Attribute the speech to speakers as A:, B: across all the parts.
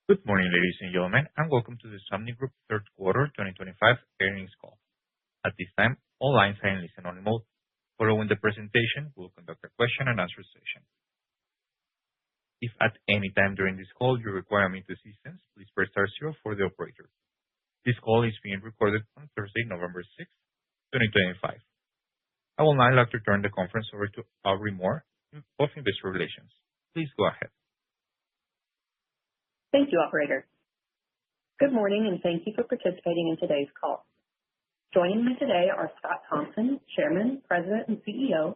A: Good morning, ladies and gentlemen, and welcome to the Somnigroup third quarter 2025 earnings call. At this time, all lines are in listen-only mode. Following the presentation, we'll conduct a question-and-answer session. If at any time during this call you require immediate assistance, please press star zero for the operator. This call is being recorded on Thursday, November 6, 2025. I will now like to turn the conference over to Aubrey Moore of Investor Relations. Please go ahead.
B: Thank you, Operator. Good morning, and thank you for participating in today's call. Joining me today are Scott Thompson, Chairman, President, and CEO,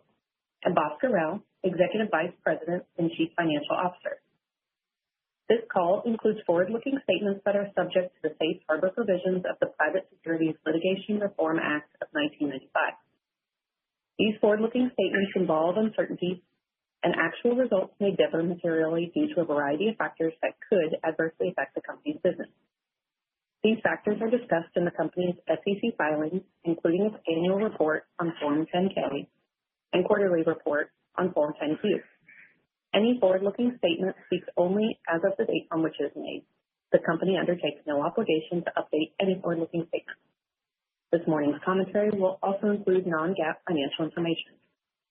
B: and Bhaskar Rao, Executive Vice President and Chief Financial Officer. This call includes forward-looking statements that are subject to the safe harbor provisions of the Private Securities Litigation Reform Act of 1995. These forward-looking statements involve uncertainties, and actual results may differ materially due to a variety of factors that could adversely affect the company's business. These factors are discussed in the company's SEC filings, including its annual report on Form 10-K and quarterly report on Form 10-Q. Any forward-looking statement speaks only as of the date on which it is made. The company undertakes no obligation to update any forward-looking statement. This morning's commentary will also include non-GAAP financial information.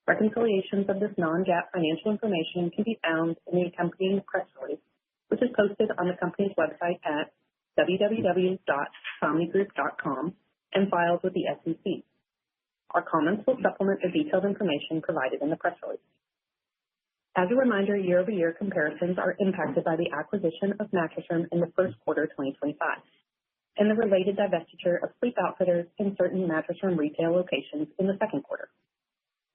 B: Reconciliations of this non-GAAP financial information can be found in the accompanying press release, which is posted on the company's website at www.somnigroup.com and filed with the SEC. Our comments will supplement the detailed information provided in the press release. As a reminder, year-over-year comparisons are impacted by the acquisition of Mattress Firm in the first quarter of 2025 and the related divestiture of Sleep Outfitters in certain Mattress Firm retail locations in the second quarter.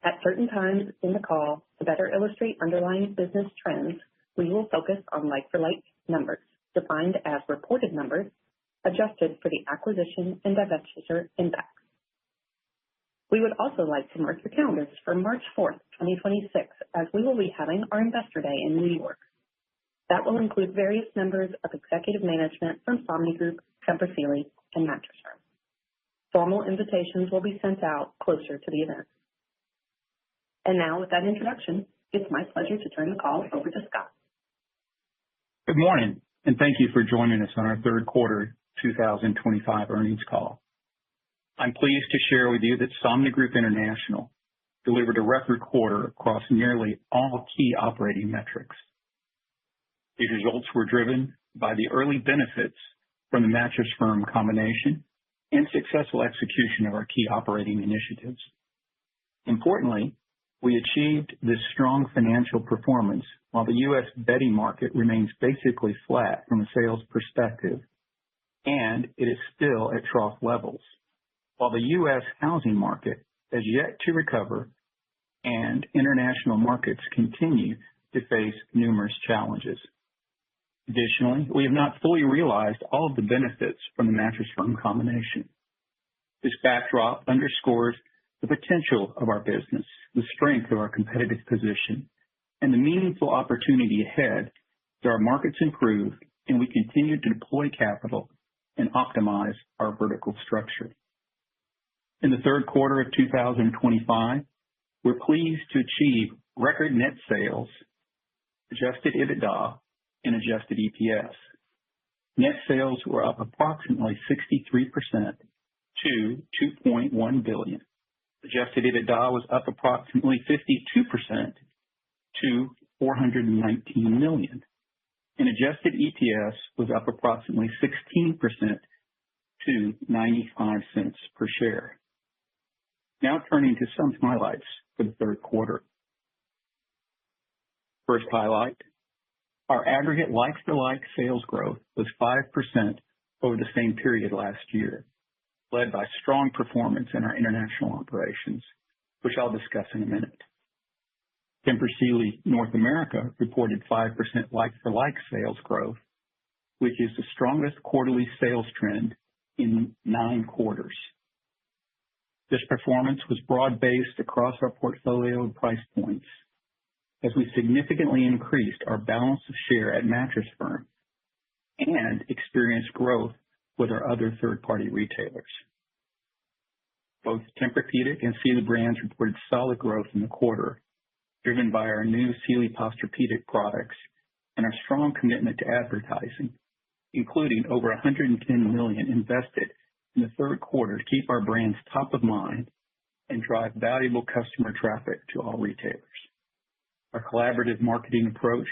B: At certain times in the call, to better illustrate underlying business trends, we will focus on like-for-like numbers, defined as reported numbers, adjusted for the acquisition and divestiture impacts. We would also like to mark your calendars for March 4th, 2026, as we will be having our Investor Day in New York. That will include various members of executive management from Somnigroup, Tempur Sealy, and Mattress Firm. Formal invitations will be sent out closer to the event. And now, with that introduction, it's my pleasure to turn the call over to Scott.
C: Good morning, and thank you for joining us on our third quarter 2025 earnings call. I'm pleased to share with you that Somnigroup International delivered a record quarter across nearly all key operating metrics. These results were driven by the early benefits from the Mattress Firm combination and successful execution of our key operating initiatives. Importantly, we achieved this strong financial performance while the U.S. bedding market remains basically flat from a sales perspective, and it is still at trough levels, while the U.S. housing market has yet to recover and international markets continue to face numerous challenges. Additionally, we have not fully realized all of the benefits from the Mattress Firm combination. This backdrop underscores the potential of our business, the strength of our competitive position, and the meaningful opportunity ahead as our markets improve and we continue to deploy capital and optimize our vertical structure. In the third quarter of 2025, we're pleased to achieve record net sales, adjusted EBITDA, and adjusted EPS. Net sales were up approximately 63% to $2.1 billion. Adjusted EBITDA was up approximately 52% to $419 million, and adjusted EPS was up approximately 16% to 95 cents per share. Now turning to some highlights for the third quarter. First highlight, our aggregate like-for-like sales growth was 5% over the same period last year, led by strong performance in our international operations, which I'll discuss in a minute. Tempur Sealy North America reported 5% like-for-like sales growth, which is the strongest quarterly sales trend in 9 quarters. This performance was broad-based across our portfolio of price points, as we significantly increased our balance of share at Mattress Firm and experienced growth with our other third-party retailers. Both Tempur-Pedic and Sealy brands reported solid growth in the quarter, driven by our new Sealy Posturepedic products and our strong commitment to advertising, including over $110 million invested in the third quarter to keep our brands top of mind and drive valuable customer traffic to all retailers. Our collaborative marketing approach,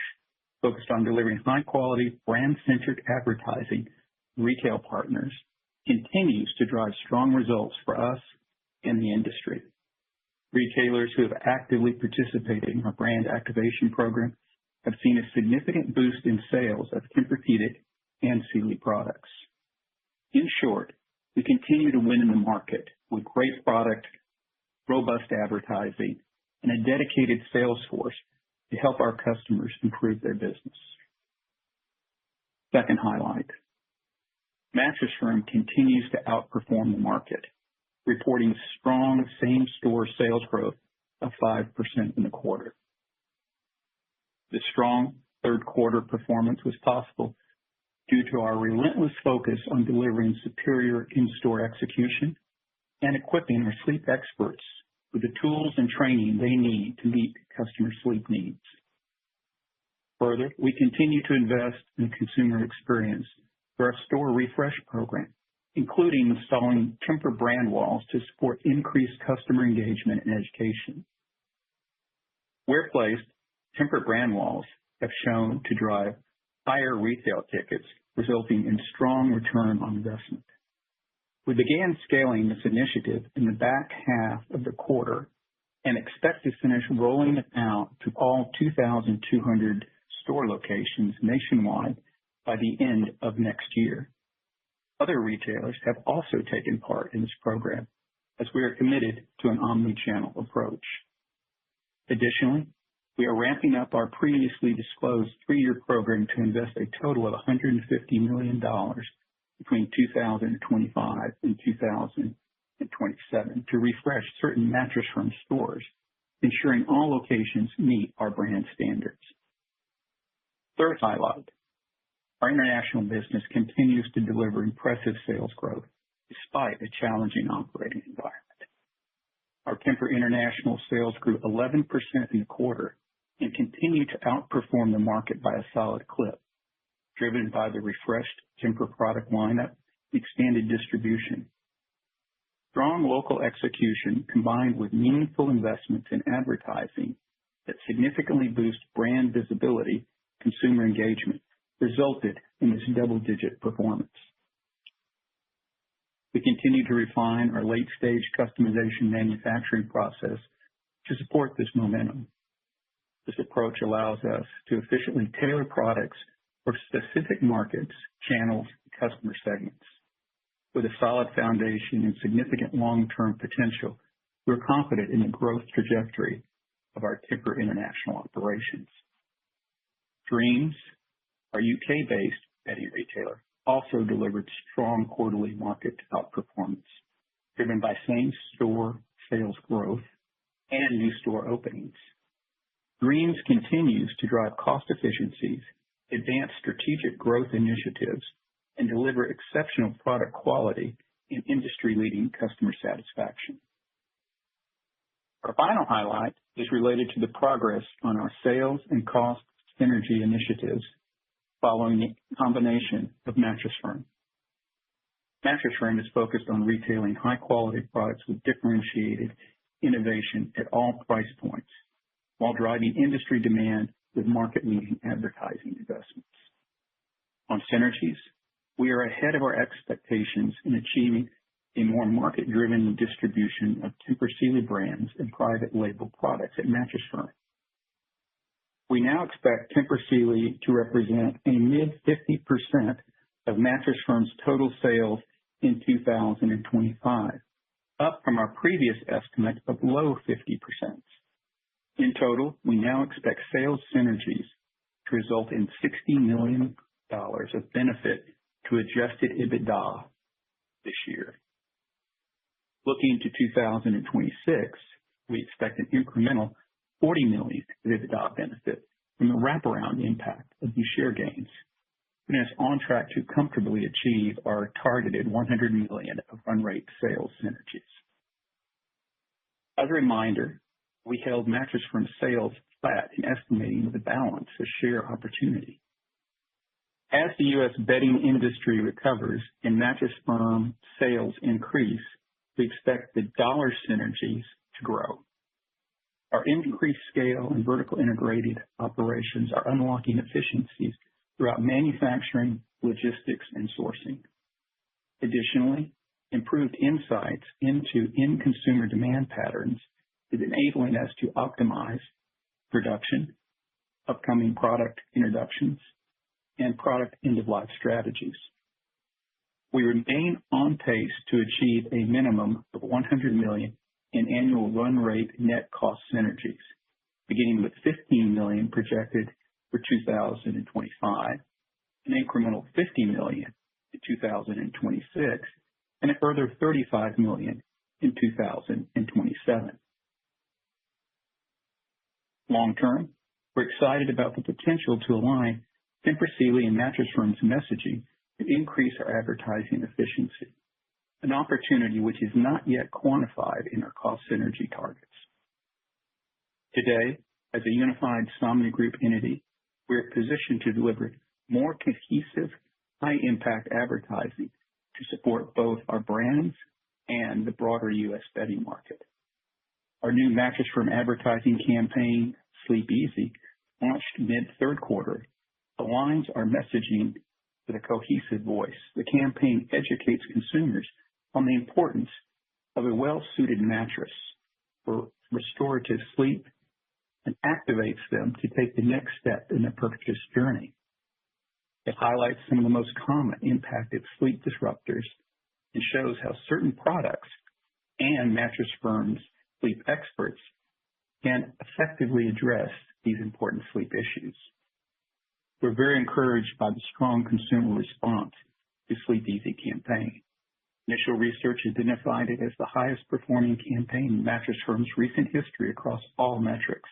C: focused on delivering high-quality, brand-centered advertising to retail partners, continues to drive strong results for us and the industry. Retailers who have actively participated in our brand activation program have seen a significant boost in sales of Tempur-Pedic and Sealy products. In short, we continue to win in the market with great product, robust advertising, and a dedicated sales force to help our customers improve their business. Second highlight, Mattress Firm continues to outperform the market, reporting strong same-store sales growth of 5% in the quarter. The strong third quarter performance was possible due to our relentless focus on delivering superior in-store execution and equipping our sleep experts with the tools and training they need to meet customer sleep needs. Further, we continue to invest in the consumer experience through our store refresh program, including installing Tempur brand walls to support increased customer engagement and education. Where placed, Tempur brand walls have shown to drive higher retail tickets, resulting in strong return on investment. We began scaling this initiative in the back half of the quarter and expect to finish rolling it out to all 2,200 store locations nationwide by the end of next year. Other retailers have also taken part in this program as we are committed to an omni-channel approach. Additionally, we are ramping up our previously disclosed 3-year program to invest a total of $150 million between 2025 and 2027 to refresh certain Mattress Firm stores, ensuring all locations meet our brand standards. Third highlight, our international business continues to deliver impressive sales growth despite a challenging operating environment. Our Tempur International sales grew 11% in the quarter and continue to outperform the market by a solid clip, driven by the refreshed Tempur product lineup and expanded distribution. Strong local execution combined with meaningful investments in advertising that significantly boost brand visibility, consumer engagement, resulted in this double-digit performance. We continue to refine our late-stage customization manufacturing process to support this momentum. This approach allows us to efficiently tailor products for specific markets, channels, and customer segments. With a solid foundation and significant long-term potential, we're confident in the growth trajectory of our Tempur International operations. Dreams, our UK-based bedding retailer, also delivered strong quarterly market outperformance, driven by same-store sales growth and new store openings. Dreams continues to drive cost efficiencies, advance strategic growth initiatives, and deliver exceptional product quality and industry-leading customer satisfaction. Our final highlight is related to the progress on our sales and cost synergy initiatives following the combination of Mattress Firm. Mattress Firm is focused on retailing high-quality products with differentiated innovation at all price points, while driving industry demand with market-leading advertising investments. On synergies, we are ahead of our expectations in achieving a more market-driven distribution of Tempur Sealy brands and private label products at Mattress Firm. We now expect Tempur Sealy to represent a mid-50% of Mattress Firm's total sales in 2025, up from our previous estimate of low 50%. In total, we now expect sales synergies to result in $60 million of benefit to adjusted EBITDA this year. Looking to 2026, we expect an incremental $40 million of EBITDA benefit from the wraparound impact of these share gains, putting us on track to comfortably achieve our targeted $100 million of run rate sales synergies. As a reminder, we held Mattress Firm sales flat in estimating the balance of share opportunity. As the U.S. bedding industry recovers and Mattress Firm sales increase, we expect the dollar synergies to grow. Our increased scale and vertical integrated operations are unlocking efficiencies throughout manufacturing, logistics, and sourcing. Additionally, improved insights into end consumer demand patterns is enabling us to optimize production, upcoming product introductions, and product end-of-life strategies. We remain on pace to achieve a minimum of $100 million in annual run rate net cost synergies, beginning with $15 million projected for 2025, an incremental $50 million in 2026, and a further $35 million in 2027. Long term, we're excited about the potential to align Tempur Sealy and Mattress Firm's messaging to increase our advertising efficiency, an opportunity which is not yet quantified in our cost synergy targets. Today, as a unified Somnigroup entity, we are positioned to deliver more cohesive, high-impact advertising to support both our brands and the broader U.S. bedding market. Our new Mattress Firm advertising campaign, Sleep Easy, launched mid-third quarter, aligns our messaging with a cohesive voice. The campaign educates consumers on the importance of a well-suited mattress for restorative sleep and activates them to take the next step in their purchase journey. It highlights some of the most common impacted sleep disruptors and shows how certain products and Mattress Firm's sleep experts can effectively address these important sleep issues. We're very encouraged by the strong consumer response to Sleep Easy campaign. Initial research identified it as the highest performing campaign in Mattress Firm's recent history across all metrics.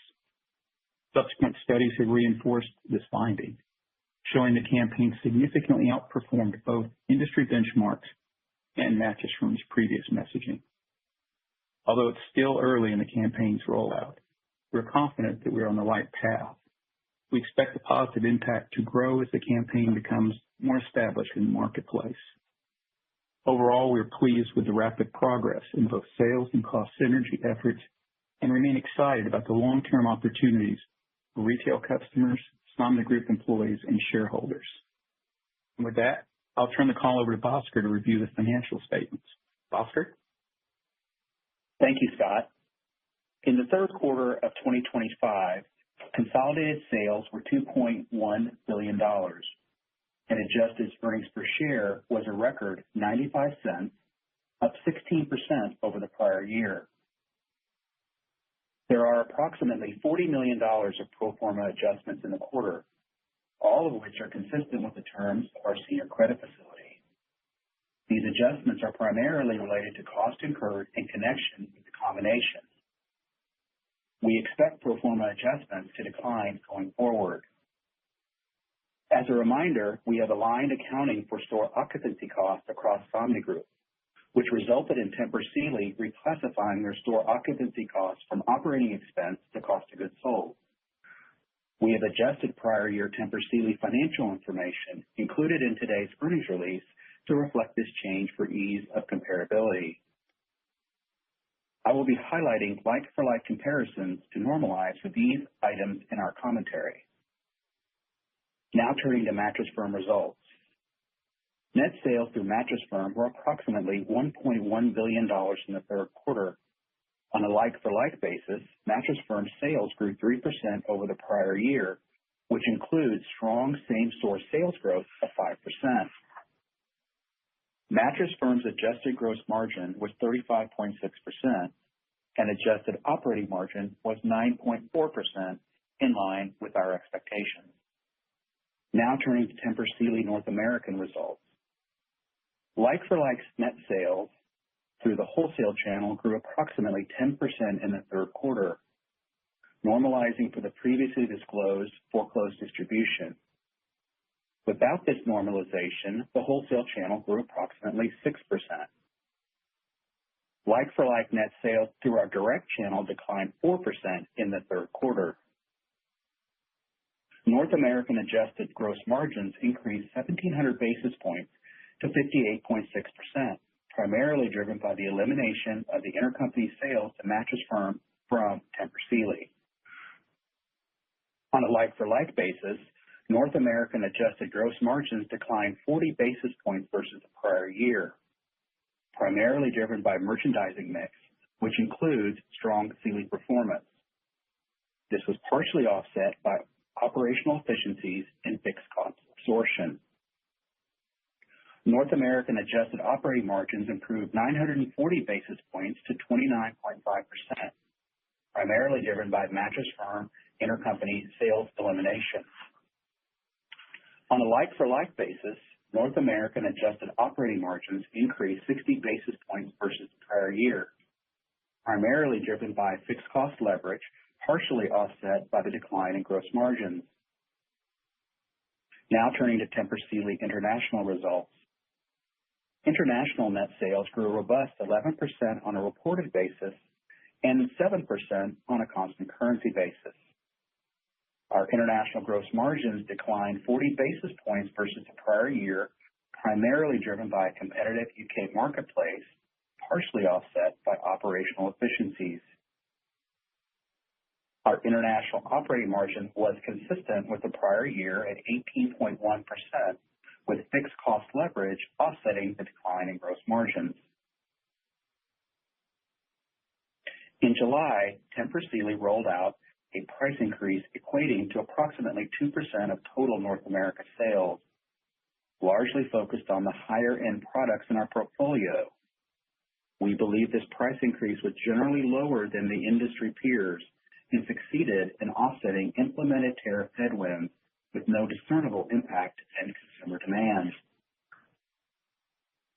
C: Subsequent studies have reinforced this finding, showing the campaign significantly outperformed both industry benchmarks and Mattress Firm's previous messaging. Although it's still early in the campaign's rollout, we're confident that we're on the right path. We expect the positive impact to grow as the campaign becomes more established in the marketplace. Overall, we're pleased with the rapid progress in both sales and cost synergy efforts and remain excited about the long-term opportunities for retail customers, Somnigroup employees, and shareholders. And with that, I'll turn the call over to Bhaskar to review the financial statements. Bhaskar?
D: Thank you, Scott. In the third quarter of 2025, consolidated sales were $2.1 billion, and adjusted earnings per share was a record 95 cents, up 16% over the prior year. There are approximately $40 million of pro forma adjustments in the quarter, all of which are consistent with the terms of our senior credit facility. These adjustments are primarily related to cost incurred in connection with the combination. We expect pro forma adjustments to decline going forward. As a reminder, we have aligned accounting for store occupancy costs across Somnigroup, which resulted in Tempur Sealy reclassifying their store occupancy costs from operating expense to cost of goods sold. We have adjusted prior year Tempur Sealy financial information included in today's earnings release to reflect this change for ease of comparability. I will be highlighting like-for-like comparisons to normalize for these items in our commentary. Now turning to Mattress Firm results. Net sales through Mattress Firm were approximately $1.1 billion in the third quarter. On a like-for-like basis, Mattress Firm sales grew 3% over the prior year, which includes strong same-store sales growth of 5%. Mattress Firm's adjusted gross margin was 35.6%, and adjusted operating margin was 9.4%, in line with our expectations. Now turning to Tempur Sealy North American results. Like-for-like net sales through the wholesale channel grew approximately 10% in the third quarter, normalizing for the previously disclosed foreclosed distribution. Without this normalization, the wholesale channel grew approximately 6%. Like-for-like net sales through our direct channel declined 4% in the third quarter. North American adjusted gross margins increased 1,700 basis points to 58.6%, primarily driven by the elimination of the intercompany sales to Mattress Firm from Tempur Sealy. On a like-for-like basis, North American adjusted gross margins declined 40 basis points versus the prior year, primarily driven by merchandising mix, which includes strong Sealy performance. This was partially offset by operational efficiencies and fixed cost absorption. North American adjusted operating margins improved 940 basis points to 29.5%, primarily driven by Mattress Firm intercompany sales elimination. On a like-for-like basis, North American adjusted operating margins increased 60 basis points versus the prior year, primarily driven by fixed cost leverage, partially offset by the decline in gross margins. Now turning to Tempur Sealy International results. International net sales grew a robust 11% on a reported basis and 7% on a constant currency basis. Our international gross margins declined 40 basis points versus the prior year, primarily driven by a competitive UK marketplace, partially offset by operational efficiencies. Our international operating margin was consistent with the prior year at 18.1%, with fixed cost leverage offsetting the decline in gross margins. In July, Tempur Sealy rolled out a price increase equating to approximately 2% of total North America sales, largely focused on the higher-end products in our portfolio. We believe this price increase was generally lower than the industry peers and succeeded in offsetting implemented tariff headwinds with no discernible impact in consumer demand.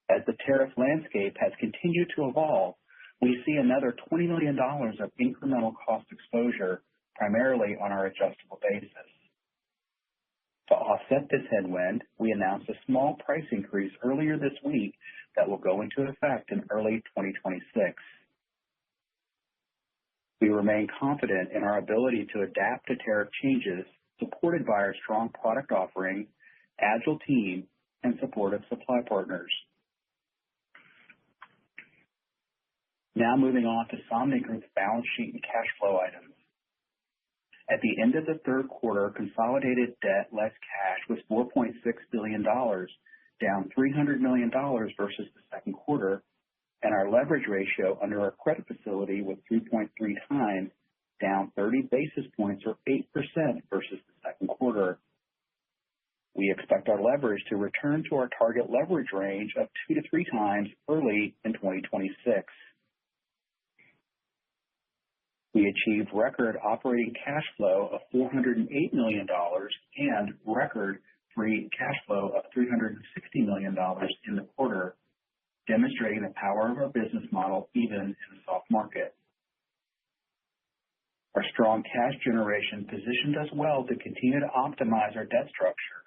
D: As the tariff landscape has continued to evolve, we see another $20 million of incremental cost exposure, primarily on our adjustable basis. To offset this headwind, we announced a small price increase earlier this week that will go into effect in early 2026. We remain confident in our ability to adapt to tariff changes, supported by our strong product offering, agile team, and supportive supply partners. Now moving on to Somnigroup's balance sheet and cash flow items. At the end of the third quarter, consolidated debt less cash was $4.6 billion, down $300 million versus the second quarter, and our leverage ratio under our credit facility was 3.3 times, down 30 basis points or 8% versus the second quarter. We expect our leverage to return to our target leverage range of 2 to 3 times early in 2026. We achieved record operating cash flow of $408 million and record free cash flow of $360 million in the quarter, demonstrating the power of our business model even in a soft market. Our strong cash generation positioned us well to continue to optimize our debt structure.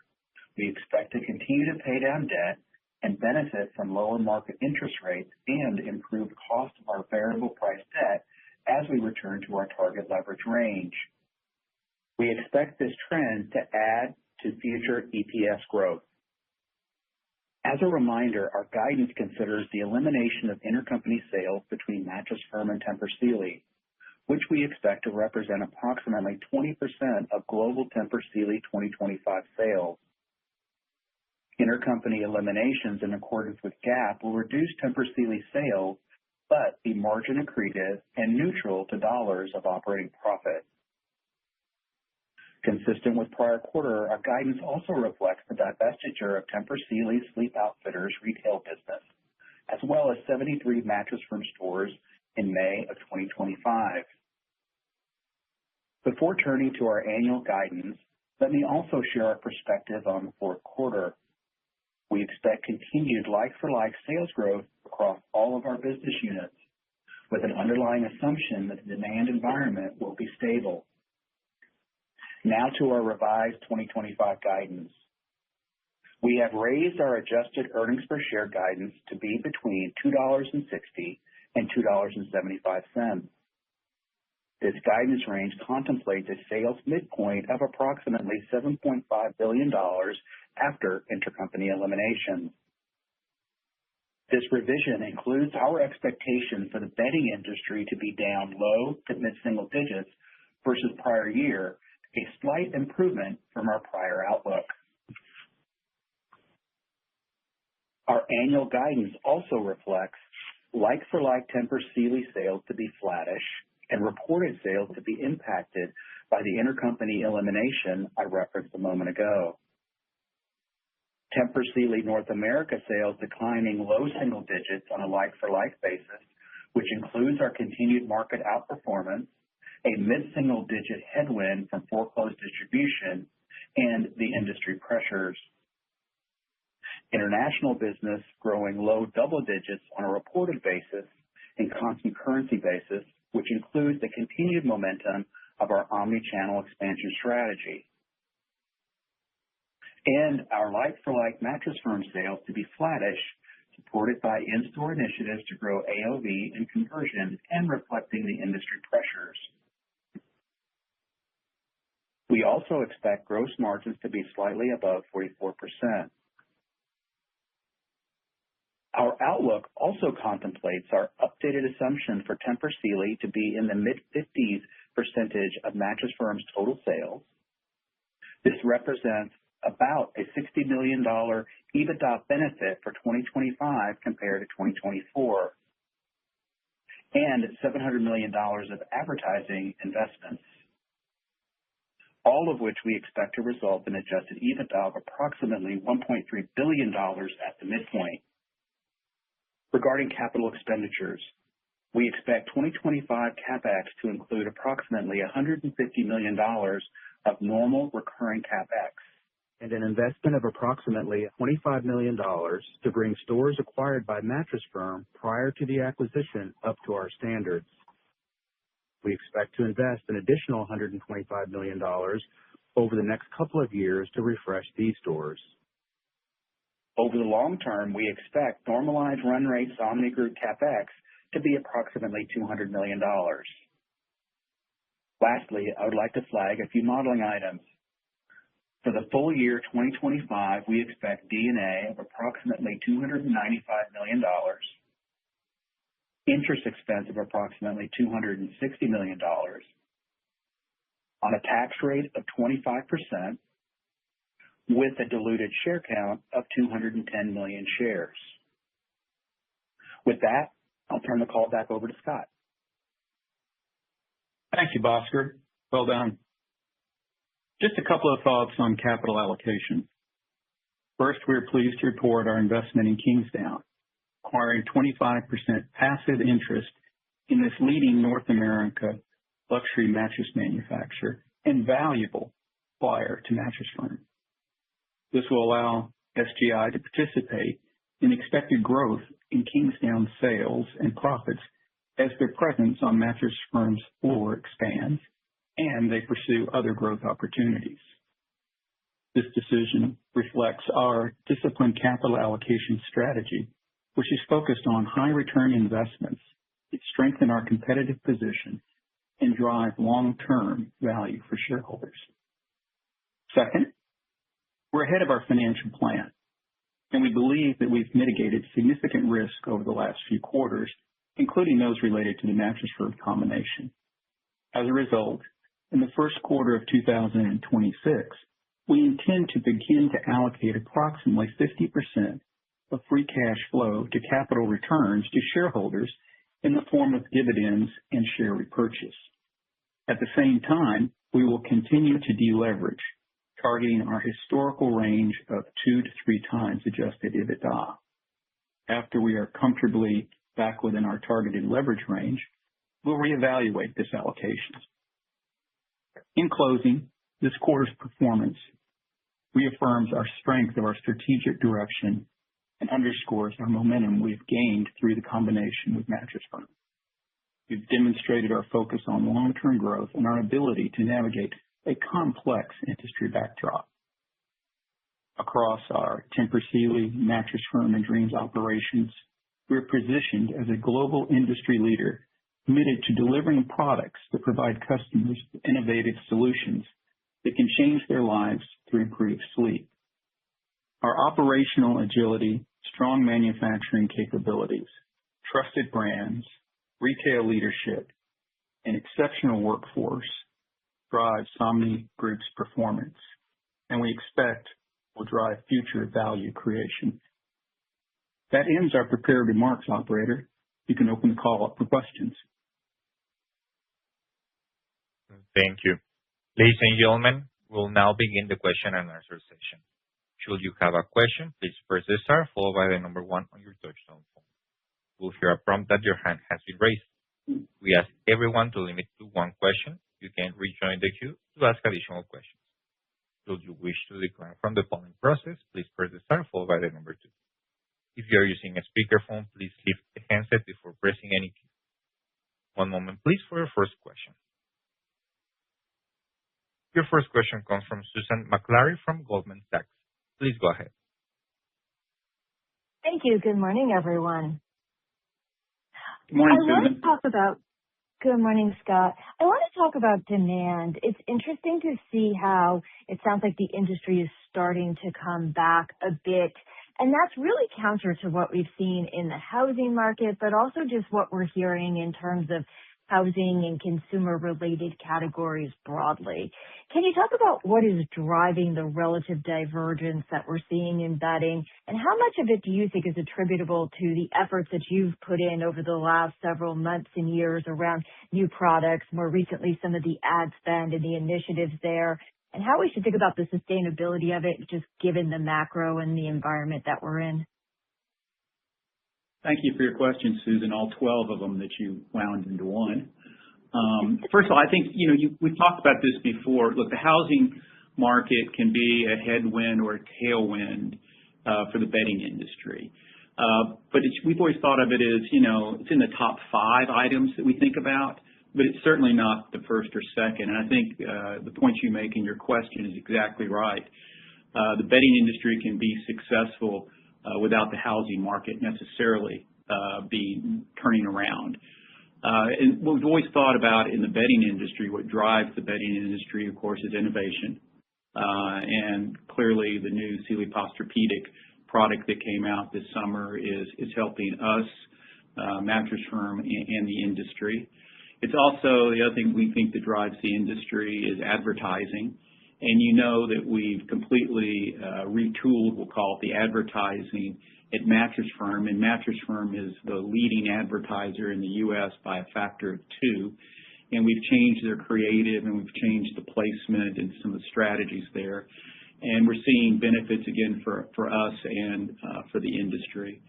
D: We expect to continue to pay down debt and benefit from lower market interest rates and improved cost of our variable price debt as we return to our target leverage range. We expect this trend to add to future EPS growth. As a reminder, our guidance considers the elimination of intercompany sales between Mattress Firm and Tempur Sealy, which we expect to represent approximately 20% of global Tempur Sealy 2025 sales. Intercompany eliminations in accordance with GAAP will reduce Tempur Sealy sales, but be margin accretive and neutral to dollars of operating profit. Consistent with prior quarter, our guidance also reflects the divestiture of Tempur Sealy's Sleep Outfitters retail business, as well as 73 Mattress Firm stores in May of 2025. Before turning to our annual guidance, let me also share our perspective on the fourth quarter. We expect continued like-for-like sales growth across all of our business units, with an underlying assumption that the demand environment will be stable. Now to our revised 2025 guidance. We have raised our adjusted earnings per share guidance to be between $2.60 and $2.75. This guidance range contemplates a sales midpoint of approximately $7.5 billion after intercompany eliminations. This revision includes our expectation for the bedding industry to be down low to mid-single digits versus prior year, a slight improvement from our prior outlook. Our annual guidance also reflects like-for-like Tempur Sealy sales to be flattish and reported sales to be impacted by the intercompany elimination I referenced a moment ago. Tempur Sealy North America sales declining low single digits on a like-for-like basis, which includes our continued market outperformance, a mid-single digit headwind from foreclosed distribution, and the industry pressures. International business growing low double digits on a reported basis and constant currency basis, which includes the continued momentum of our omni-channel expansion strategy. And our like-for-like Mattress Firm sales to be flattish, supported by in-store initiatives to grow AOV and conversion and reflecting the industry pressures. We also expect gross margins to be slightly above 44%. Our outlook also contemplates our updated assumption for Tempur Sealy to be in the mid-50s% of Mattress Firm's total sales. This represents about a $60 million EBITDA benefit for 2025 compared to 2024, and $700 million of advertising investments, all of which we expect to result in adjusted EBITDA of approximately $1.3 billion at the midpoint. Regarding capital expenditures, we expect 2025 CapEx to include approximately $150 million of normal recurring CapEx and an investment of approximately $25 million to bring stores acquired by Mattress Firm prior to the acquisition up to our standards. We expect to invest an additional $125 million over the next couple of years to refresh these stores. Over the long term, we expect normalized run rate Somnigroup CapEx to be approximately $200 million. Lastly, I would like to flag a few modeling items. For the full year 2025, we expect D&A of approximately $295 million, interest expense of approximately $260 million, on a tax rate of 25%, with a diluted share count of 210 million shares. With that, I'll turn the call back over to Scott.
C: Thank you, Bhaskar. Well done. Just a couple of thoughts on capital allocation. First, we are pleased to report our investment in Kingsdown, acquiring 25% passive interest in this leading North America luxury mattress manufacturer and valuable supplier to Mattress Firm. This will allow SGI to participate in expected growth in Kingsdown sales and profits as their presence on Mattress Firm's floor expands and they pursue other growth opportunities. This decision reflects our disciplined capital allocation strategy, which is focused on high return investments that strengthen our competitive position and drive long-term value for shareholders. Second, we're ahead of our financial plan, and we believe that we've mitigated significant risk over the last few quarters, including those related to the Mattress Firm combination. As a result, in the first quarter of 2026, we intend to begin to allocate approximately 50% of free cash flow to capital returns to shareholders in the form of dividends and share repurchase. At the same time, we will continue to deleverage, targeting our historical range of 2 to 3 times adjusted EBITDA. After we are comfortably back within our targeted leverage range, we'll reevaluate this allocation. In closing, this quarter's performance reaffirms our strength of our strategic direction and underscores our momentum we've gained through the combination with Mattress Firm. We've demonstrated our focus on long-term growth and our ability to navigate a complex industry backdrop. Across our Tempur Sealy, Mattress Firm, and Dreams operations, we're positioned as a global industry leader committed to delivering products that provide customers with innovative solutions that can change their lives through improved sleep. Our operational agility, strong manufacturing capabilities, trusted brands, retail leadership, and exceptional workforce drive Somnigroup's performance, and we expect will drive future value creation. That ends our prepared remarks, operator. You can open the call up for questions.
A: Thank you. Ladies and gentlemen, we'll now begin the question and answer session. Should you have a question, please press the star followed by the number 1 on your touchtone phone. You'll hear a prompt that your hand has been raised. We ask everyone to limit to 1 question. You can rejoin the queue to ask additional questions. Should you wish to decline from the polling process, please press the star followed by the number 2. If you are using a speakerphone, please lift the handset before pressing any key. 1 moment, please, for your first question. Your first question comes from Susan Maklari from Goldman Sachs. Please go ahead.
E: Thank you. Good morning, everyone.
C: Good morning, Susan.
E: Good morning, Scott. I want to talk about demand. It's interesting to see how it sounds like the industry is starting to come back a bit, and that's really counter to what we've seen in the housing market, but also just what we're hearing in terms of housing and consumer-related categories broadly. Can you talk about what is driving the relative divergence that we're seeing in bedding, and how much of it do you think is attributable to the efforts that you've put in over the last several months and years around new products, more recently some of the ad spend and the initiatives there, and how we should think about the sustainability of it, just given the macro and the environment that we're in?
C: Thank you for your question, Susan, all 12 of them that you wound into one. First of all, I think, we've talked about this before. Look, the housing market can be a headwind or a tailwind for the bedding industry. But we've always thought of it as, it's in the top 5 items that we think about, but it's certainly not the first or second. And I think the point you make in your question is exactly right. The bedding industry can be successful without the housing market necessarily be turning around. And what we've always thought about in the bedding industry, what drives the bedding industry, of course, is innovation. And clearly the new Sealy Posturepedic product that came out this summer is helping us, Mattress Firm, and the industry. It's also the other thing we think that drives the industry is advertising. And that we've completely retooled, we'll call it, the advertising at Mattress Firm. And Mattress Firm is the leading advertiser in the U.S. by a factor of 2. And we've changed their creative, and we've changed the placement and some of the strategies there. And we're seeing benefits, again, for us and for the industry.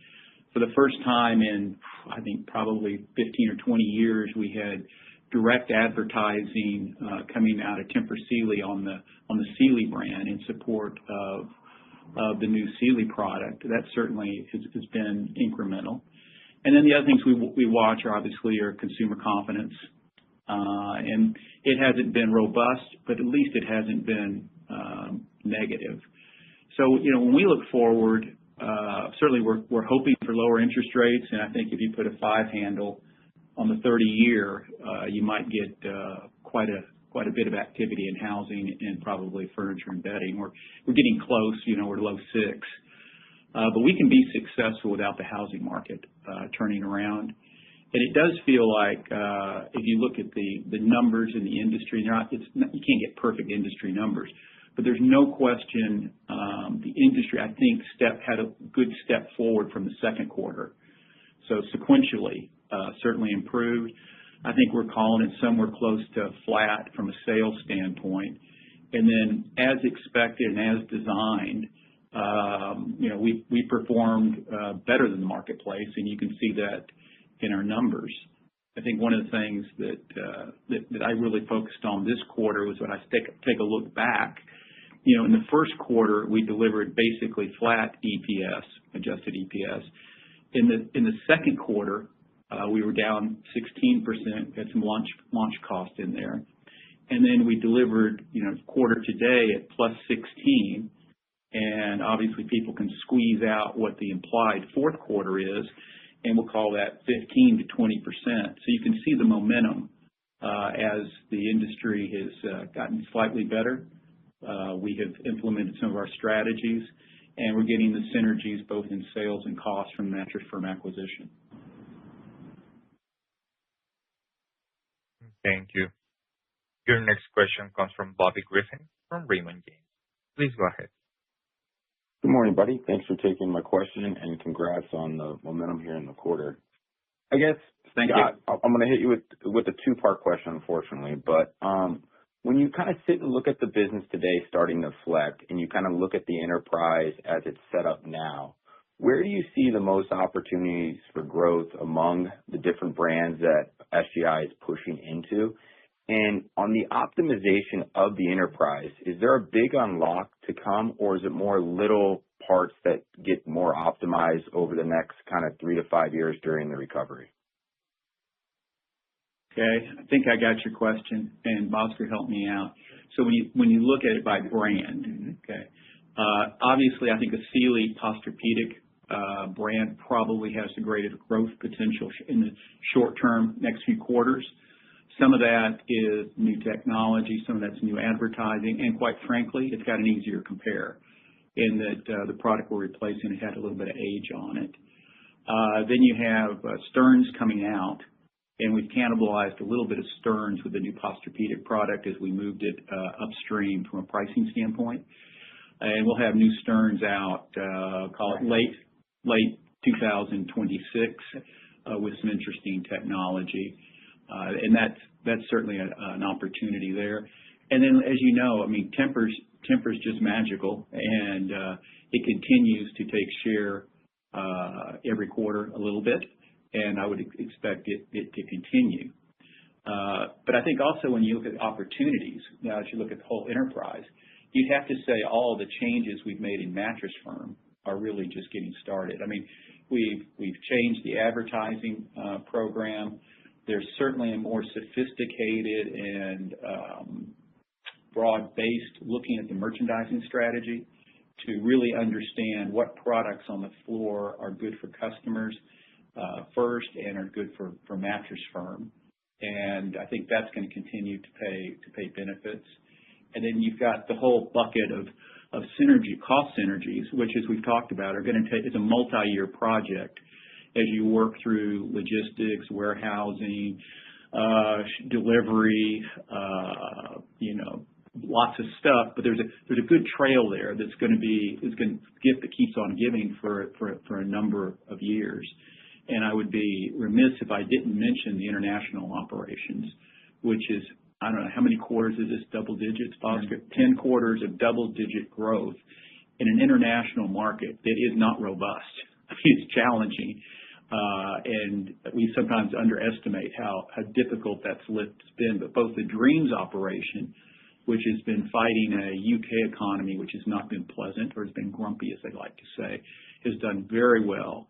C: For the first time in, I think, probably 15 or 20 years, we had direct advertising coming out of Tempur Sealy on the Sealy brand in support of the new Sealy product. That certainly has been incremental. And then the other things we watch are obviously consumer confidence. And it hasn't been robust, but at least it hasn't been negative. So, when we look forward, certainly we're hoping for lower interest rates. And I think if you put a 5 handle on the 30-year, you might get quite a bit of activity in housing and probably furniture and bedding. We're getting close, we're low 6. But we can be successful without the housing market turning around. And it does feel like if you look at the numbers in the industry, you can't get perfect industry numbers, but there's no question the industry, I think, had a good step forward from the second quarter. So sequentially, certainly improved. I think we're calling it somewhere close to flat from a sales standpoint. And then as expected and as designed, we performed better than the marketplace, and you can see that in our numbers. I think one of the things that I really focused on this quarter was when I take a look back. In the first quarter, we delivered basically flat EPS, adjusted EPS. In the second quarter, we were down 16%, had some launch cost in there. And then we delivered, quarter to day at plus 16. And obviously people can squeeze out what the implied fourth quarter is. and we'll call that 15 to 20%. So you can see the momentum as the industry has gotten slightly better. We have implemented some of our strategies, and we're getting the synergies both in sales and costs from Mattress Firm acquisition.
A: Thank you. Your next question comes from Bobby Griffin from Raymond James. Please go ahead.
F: Good morning, buddy. Thanks for taking my question, and congrats on the momentum here in the quarter. I guess,
C: Thank you.
F: I'm going to hit you with a two-part question, unfortunately. But when you kind of sit and look at the business today starting to reflect, and you kind of look at the enterprise as it's set up now, where do you see the most opportunities for growth among the different brands that SGI is pushing into? And on the optimization of the enterprise, is there a big unlock to come, or is it more little parts that get more optimized over the next kind of 3 to 5 years during the recovery?
C: Okay, I think I got your question, and Bhaskar helped me out. So when you look at it by brand, okay, obviously I think a Sealy Posturepedic brand probably has the greatest growth potential in the short term, next few quarters. Some of that is new technology, some of that's new advertising, and quite frankly, it's got an easier compare in that the product we're replacing had a little bit of age on it. Then you have Stearns coming out, and we've cannibalized a little bit of Stearns with the new Posturepedic product as we moved it upstream from a pricing standpoint. And we'll have new Stearns out, call it late 2026 with some interesting technology. And that's certainly an opportunity there. And then, as you know, I mean, Tempur's just magical, and it continues to take share every quarter a little bit, and I would expect it to continue. But I think also when you look at opportunities, now as you look at the whole enterprise, you'd have to say all the changes we've made in Mattress Firm are really just getting started. I mean, we've changed the advertising program. There's certainly a more sophisticated and broad-based looking at the merchandising strategy to really understand what products on the floor are good for customers first and are good for Mattress Firm. And I think that's going to continue to pay benefits. And then you've got the whole bucket of cost synergies, which, as we've talked about, are going to take. It's a multi-year project as you work through logistics, warehousing, delivery, lots of stuff. But there's a good trail there that's going to be a gift that keeps on giving for a number of years. And I would be remiss if I didn't mention the international operations, which is, I don't know, how many quarters is this? Double digits, Bhaskar? 10 quarters of double-digit growth in an international market that is not robust. I mean, it's challenging. And we sometimes underestimate how difficult that's been. But both the Dreams operation, which has been fighting a UK economy, which has not been pleasant, or has been grumpy, as they like to say, has done very well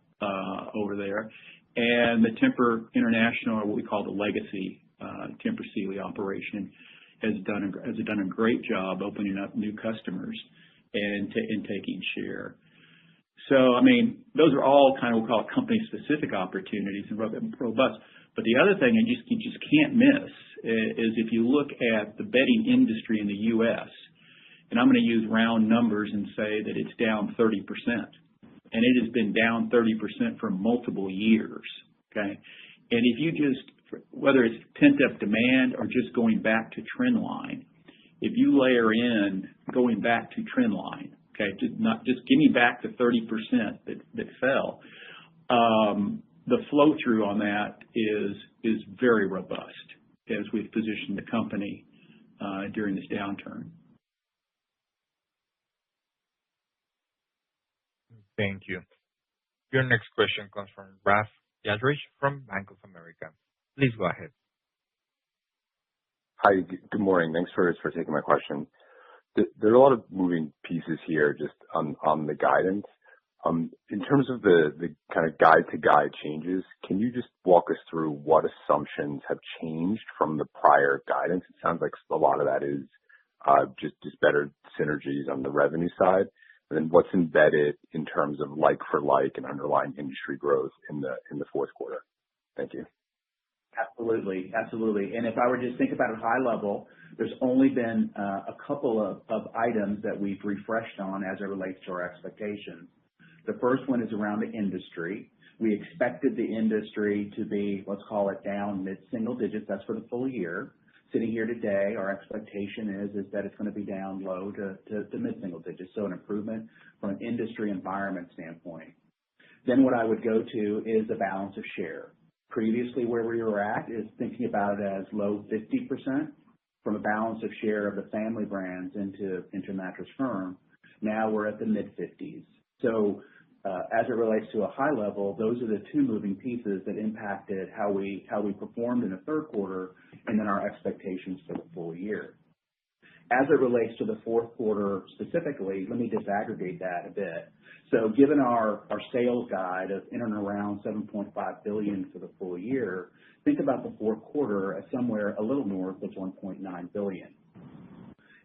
C: over there. And the Tempur International, or what we call the legacy Tempur Sealy operation, has done a great job opening up new customers and taking share. So, I mean, those are all kind of, we'll call it company-specific opportunities and robust. But the other thing you just can't miss is if you look at the bedding industry in the U.S., and I'm going to use round numbers and say that it's down 30%. And it has been down 30% for multiple years, okay? And if you just, whether it's pent-up demand or just going back to trend line, if you layer in going back to trend line, okay, just give me back the 30% that fell, the flow-through on that is very robust as we've positioned the company during this downturn.
A: Thank you. Your next question comes from Rafe Jadrosich from Bank of America. Please go ahead.
G: Hi, good morning. Thanks for taking my question. There are a lot of moving pieces here just on the guidance. In terms of the kind of guide-to-guide changes, can you just walk us through what assumptions have changed from the prior guidance? It sounds like a lot of that is just better synergies on the revenue side. And then what's embedded in terms of like for like and underlying industry growth in the fourth quarter? Thank you.
D: Absolutely. Absolutely. And if I were to just think about it high level, there's only been a couple of items that we've refreshed on as it relates to our expectations. The first one is around the industry. We expected the industry to be, let's call it down mid-single digits. That's for the full year. Sitting here today, our expectation is that it's going to be down low to mid-single digits, so an improvement from an industry environment standpoint. Then what I would go to is the balance of share. Previously, where we were at is thinking about it as low 50% from a balance of share of the family brands into Mattress Firm. Now we're at the mid-50s. So as it relates to a high level, those are the two moving pieces that impacted how we performed in the third quarter and then our expectations for the full year. As it relates to the fourth quarter specifically, let me disaggregate that a bit. So given our sales guide of in and around $7.5 billion for the full year, think about the fourth quarter as somewhere a little north of $1.9 billion.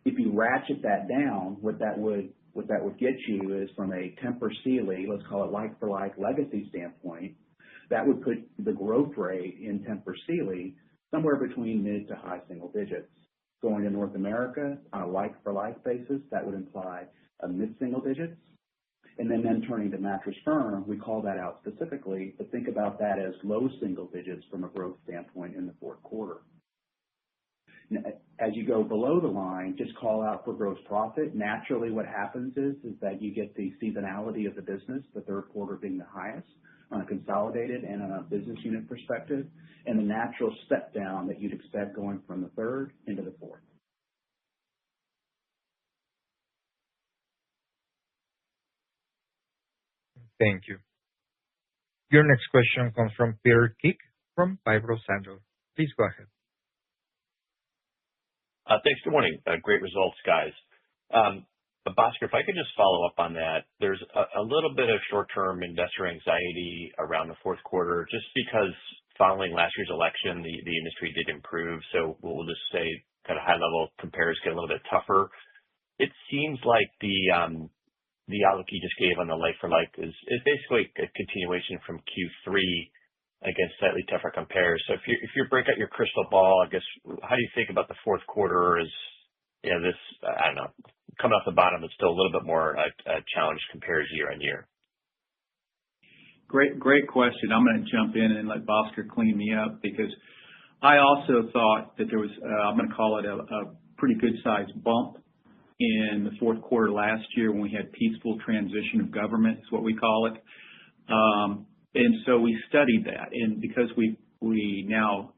D: If you ratchet that down, what that would get you is from a Tempur Sealy, let's call it like for like legacy standpoint, that would put the growth rate in Tempur Sealy somewhere between mid to high single digits. Going to North America on a like for like basis, that would imply a mid single digits. And then turning to Mattress Firm, we call that out specifically, but think about that as low single digits from a growth standpoint in the fourth quarter. Now, as you go below the line, just call out for gross profit. Naturally, what happens is that you get the seasonality of the business, the third quarter being the highest on a consolidated and on a business unit perspective, and the natural step down that you'd expect going from the third into the fourth.
A: Thank you. Your next question comes from Peter Keith from Piper Sandler. Please go ahead.
H: Thanks. Good morning. Great results, guys. Bhaskar, if I could just follow up on that, there's a little bit of short-term investor anxiety around the fourth quarter, just because following last year's election, the industry did improve. So we'll just say kind of high-level compares get a little bit tougher. It seems like the outlook you just gave on the like-for-like is basically a continuation from Q3 against slightly tougher compares. So if you break out your crystal ball, I guess, how do you think about the fourth quarter as this, I don't know, coming off the bottom, it's still a little bit more challenged compares year on year?
C: Great question. I'm going to jump in and let Bhaskar clean me up because I also thought that there was, I'm going to call it a pretty good sized bump in the fourth quarter last year when we had peaceful transition of government, is what we call it. And so we studied that. And because we now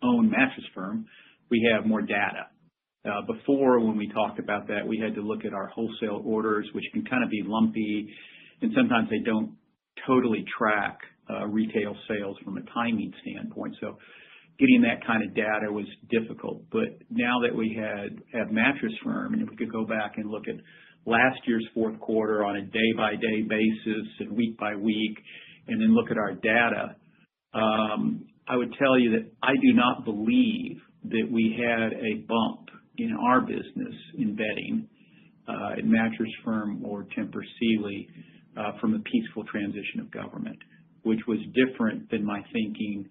C: own Mattress Firm, we have more data. Before, when we talked about that, we had to look at our wholesale orders, which can kind of be lumpy, and sometimes they don't totally track retail sales from a timing standpoint. So getting that kind of data was difficult. But now that we have Mattress Firm, and if we could go back and look at last year's fourth quarter on a day-by-day basis and week by week, and then look at our data, I would tell you that I do not believe that we had a bump in our business in bedding at Mattress Firm or Tempur Sealy from a peaceful transition of government, which was different than my thinking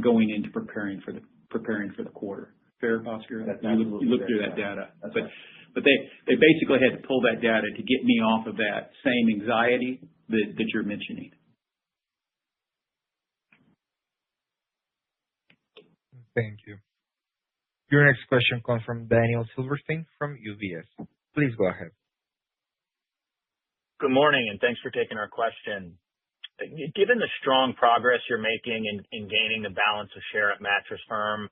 C: going into preparing for the quarter. Fair, Bhaskar? You looked through that data. But they basically had to pull that data to get me off of that same anxiety that you're mentioning.
A: Thank you. Your next question comes from Daniel Silverstein from UBS. Please go ahead.
I: Good morning, and thanks for taking our question. Given the strong progress you're making in gaining the balance of share at Mattress Firm,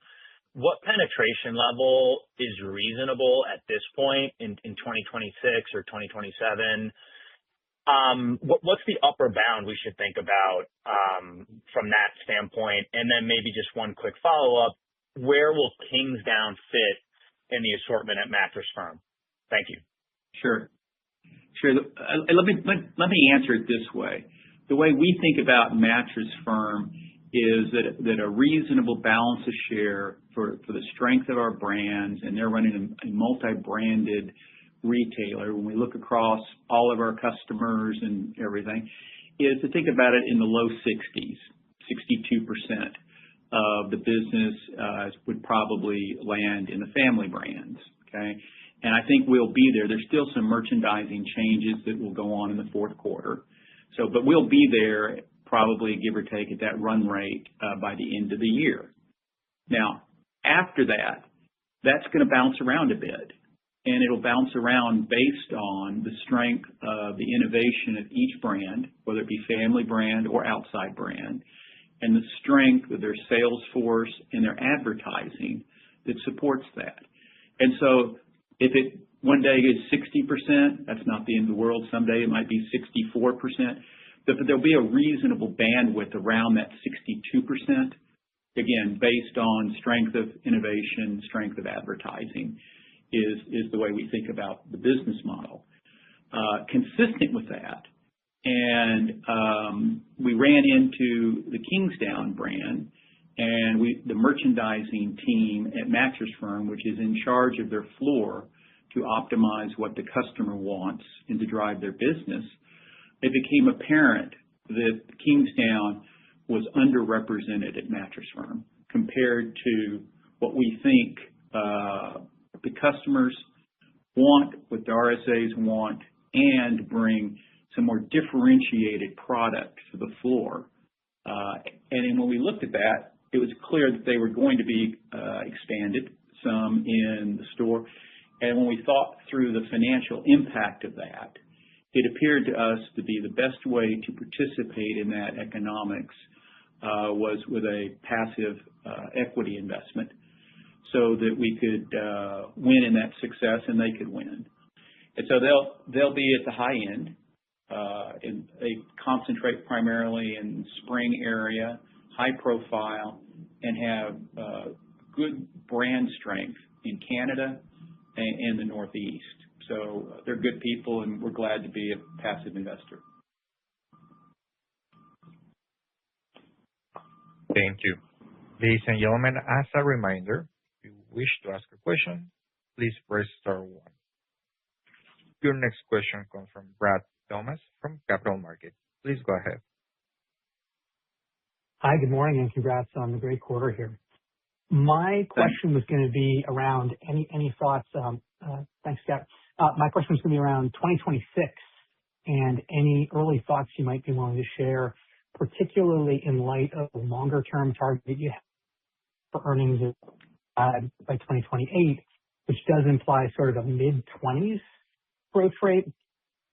I: what penetration level is reasonable at this point in 2026 or 2027? What's the upper bound we should think about from that standpoint? And then maybe just one quick follow-up. Where will Kingsdown fit in the assortment at Mattress Firm? Thank you.
C: Sure. Let me answer it this way. The way we think about Mattress Firm is that a reasonable balance of share for the strength of our brands, and they're running a multi-branded retailer, when we look across all of our customers and everything, is to think about it in the low 60s, 62% of the business would probably land in the family brands. Okay. And I think we'll be there. There's still some merchandising changes that will go on in the fourth quarter. But we'll be there probably, give or take, at that run rate by the end of the year. Now, after that, that's going to bounce around a bit. And it'll bounce around based on the strength of the innovation of each brand, whether it be family brand or outside brand, and the strength of their sales force and their advertising that supports that. And so if it one day is 60%, that's not the end of the world. Someday it might be 64%. But there'll be a reasonable bandwidth around that 62%, again, based on strength of innovation, strength of advertising, is the way we think about the business model. Consistent with that, and we ran into the Kingsdown brand, and the merchandising team at Mattress Firm, which is in charge of their floor to optimize what the customer wants and to drive their business, it became apparent that Kingsdown was underrepresented at Mattress Firm compared to what we think the customers want, what the RSAs want, and bring some more differentiated product to the floor. And then when we looked at that, it was clear that they were going to be expanded some in the store. And when we thought through the financial impact of that, it appeared to us to be the best way to participate in that economics was with a passive equity investment, so that we could win in that success and they could win. And so they'll be at the high end. And they concentrate primarily in spring area, high profile, and have good brand strength in Canada and the Northeast. So they're good people, and we're glad to be a passive investor.
A: Thank you. Ladies and gentlemen, as a reminder, if you wish to ask a question, please press star 1. Your next question comes from Brad Thomas from Capital Markets. Please go ahead.
J: Hi, good morning, and congrats on the great quarter here. My question was going to be around any thoughts. Thanks, Scott. My question was going to be around 2026 and any early thoughts you might be willing to share, particularly in light of the longer-term target you have for earnings by 2028, which does imply sort of a mid-20s growth rate.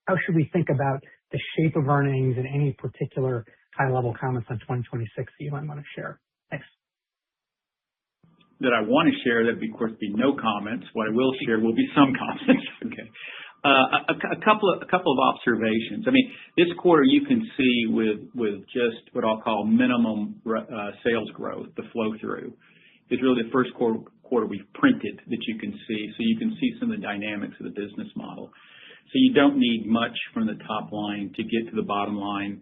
J: How should we think about the shape of earnings and any particular high-level comments on 2026 that you might want to share? Thanks.
C: That I want to share, that'd be, of course, be no comments. What I will share will be some comments. Okay. A couple of observations. I mean, this quarter you can see with just what I'll call minimum sales growth, the flow through, is really the first quarter we've printed that you can see. So you can see some of the dynamics of the business model. So you don't need much from the top line to get to the bottom line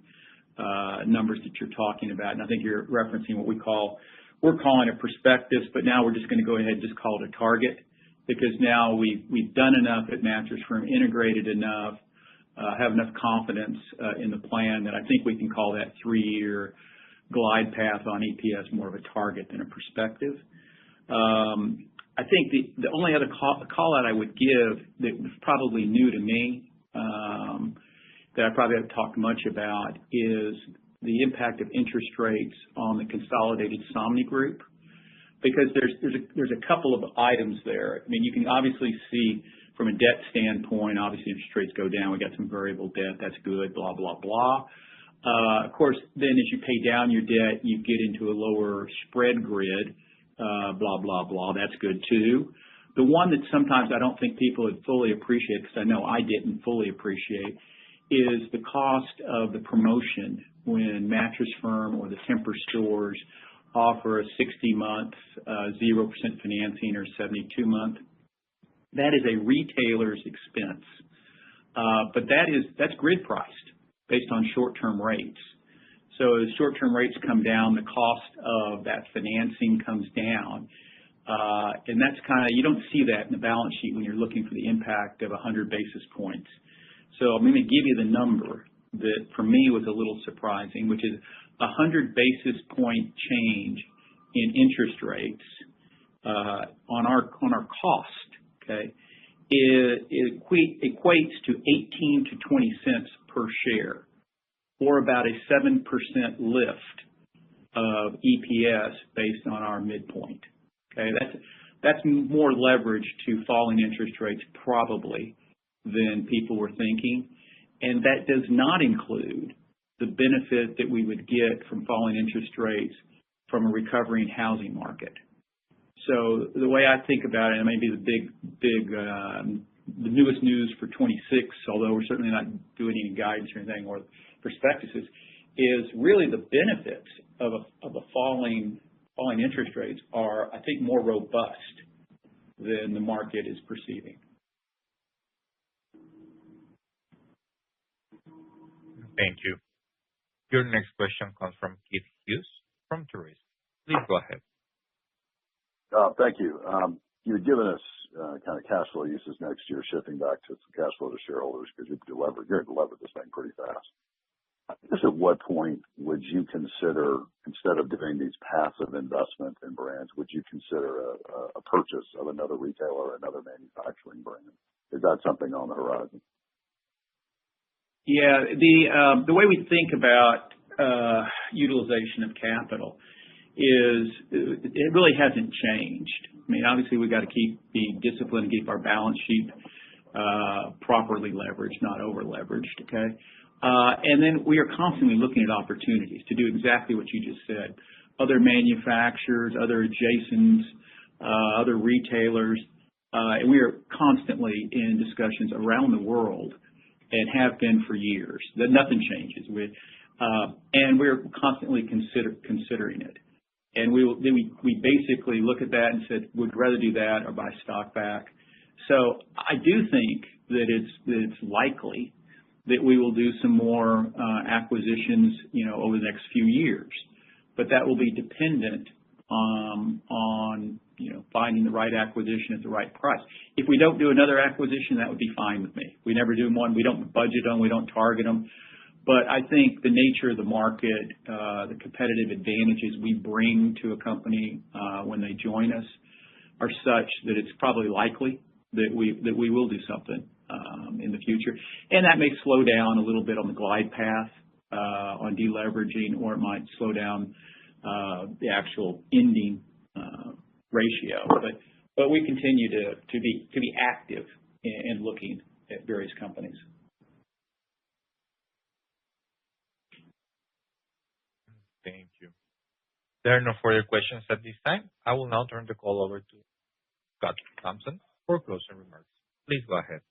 C: numbers that you're talking about. And I think you're referencing what we're calling a prospectus, but now we're just going to go ahead and just call it a target, because now we've done enough at Mattress Firm, integrated enough, have enough confidence in the plan that I think we can call that 3-year glide path on EPS more of a target than a perspective. I think the only other call out I would give that was probably new to me, that I probably haven't talked much about, is the impact of interest rates on the consolidated Somnigroup, because there's a couple of items there. I mean, you can obviously see from a debt standpoint, obviously interest rates go down. We got some variable debt. That's good, blah, blah, blah. Of course, then as you pay down your debt, you get into a lower spread grid, blah, blah, blah. That's good too. The one that sometimes I don't think people would fully appreciate, because I know I didn't fully appreciate, is the cost of the promotion when Mattress Firm or the Tempur stores offer a 60-month 0% financing or 72-month. That is a retailer's expense, but that's grid priced based on short-term rates. So as short-term rates come down, the cost of that financing comes down. And that's you don't see that in the balance sheet when you're looking for the impact of 100 basis points. So I'm going to give you the number that for me was a little surprising, which is 100 basis point change in interest rates on our cost. Okay, it equates to 18 to 20 cents per share, or about a 7% lift of EPS based on our midpoint. Okay, that's more leverage to falling interest rates probably than people were thinking, and that does not include the benefit that we would get from falling interest rates from a recovering housing market. So the way I think about it, and maybe the newest news for 26, although we're certainly not doing any guidance or anything or prospectuses, is really the benefits of a falling interest rates are, I think, more robust than the market is perceiving.
A: Thank you. Your next question comes from Keith Hughes from Truist. Please go ahead.
K: Thank you. You had given us kind of cash flow uses next year, shifting back to some cash flow to shareholders because you're going to deliver this thing pretty fast. I guess at what point would you consider, instead of doing these passive investment in brands, would you consider a purchase of another retailer or another manufacturing brand? Is that something on the horizon?
C: Yeah, the way we think about utilization of capital is it really hasn't changed. I mean, obviously we've got to be disciplined and keep our balance sheet properly leveraged, not over leveraged. Okay, and then we are constantly looking at opportunities to do exactly what you just said. Other manufacturers, other adjacents, other retailers, and we are constantly in discussions around the world and have been for years. That nothing changes with, and we're constantly considering it. And we basically look at that and said, we'd rather do that or buy stock back. So I do think that it's likely that we will do some more acquisitions, over the next few years. But that will be dependent on finding the right acquisition at the right price. If we don't do another acquisition, that would be fine with me. We never do one. We don't budget them. We don't target them. But I think the nature of the market, the competitive advantages we bring to a company when they join us are such that it's probably likely that we will do something in the future. And that may slow down a little bit on the glide path on deleveraging, or it might slow down the actual ending ratio. But we continue to be active in looking at various companies.
A: Thank you. There are no further questions at this time. I will now turn the call over to Scott Thompson for closing remarks. Please go ahead.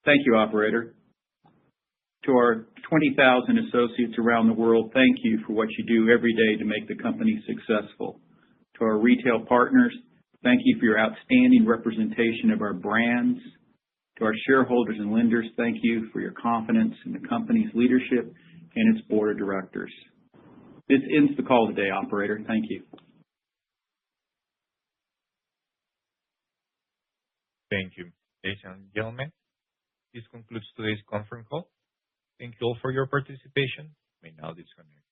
C: Thank you, operator. To our 20,000 associates around the world, thank you for what you do every day to make the company successful. To our retail partners, thank you for your outstanding representation of our brands. To our shareholders and lenders, thank you for your confidence in the company's leadership and its board of directors. This ends the call today, operator. Thank you.
A: Thank you. Ladies and gentlemen, this concludes today's conference call. Thank you all for your participation. You may now disconnect.